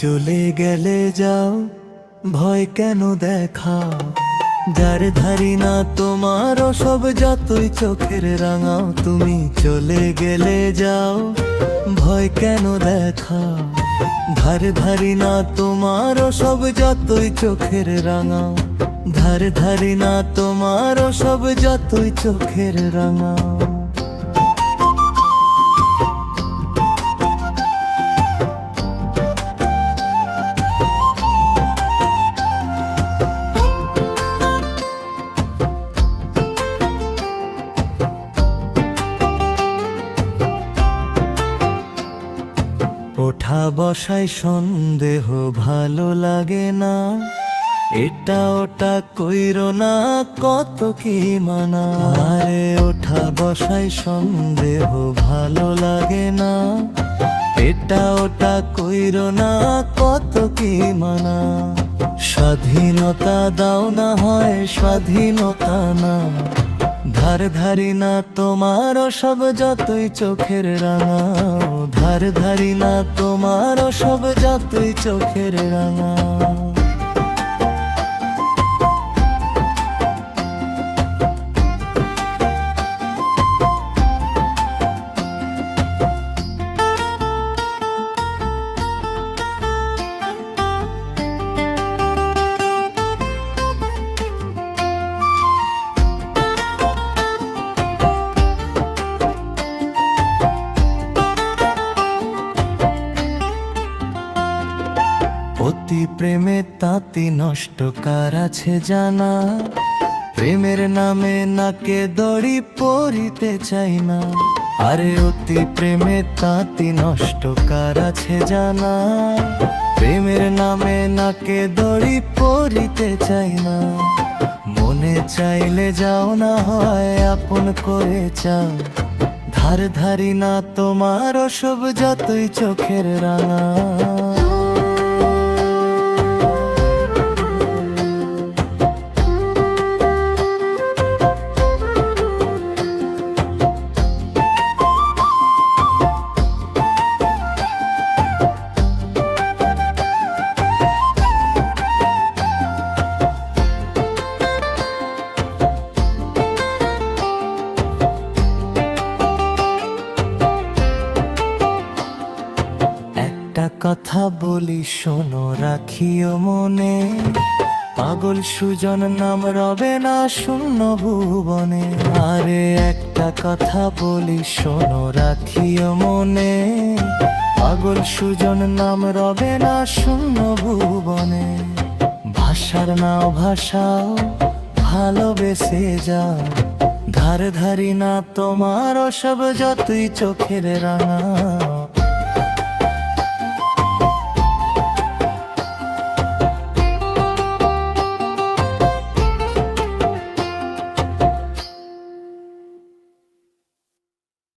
চলে গেলে যাও, ভয় কেন দেখাও? যার ধারি না তোমার সব যতই চোখের রাঙাও, তুমি চলে গেলে যাও, ভয় কেন দেখাও? ধারি না তোমার সব যতই চোখের রাঙাও, ধারি না তোমার সব যতই চোখের রাঙাও। ওঠা বসায় সন্দেহ ভালো লাগে না, এটা ওটা কইরো না, কত কি মানা। আরে ওঠা বসায় সন্দেহ ভালো লাগে না, এটা ওটা কইরো না, কত কি মানা। স্বাধীনতা দাও না হয় স্বাধীনতা না, ধারি না তোমার সব যতই চোখের রাঙাও, ধারি না তোমার সব যতই চোখের রাঙাও। অতি প্রেমে তাঁতি নষ্ট কার আছে জানা, প্রেমের নামে নাকে দড়ি পরিতে চাই না। আরে অতি প্রেমে তাঁতি নষ্ট কার আছে জানা, প্রেমের নামে নাকে দড়ি পরিতে চাই না। মনে চাইলে যাও না হয় আপন করে চাও, ধারি না তোমার সব যতই চোখের রাঙা। কথা বলি শোনো রাখিও মনে, পাগল সুজন নাম রবে না শূন্য ভুবনে। আরে একটা কথা বলি শোনো রাখিও মনে, পাগল সুজন নাম রবে না শূন্য ভুবনে। ভাষার নাও ভাষাও ভালোবেসে যাও, ধারি না তোমার সব যতই চোখের রাঙা।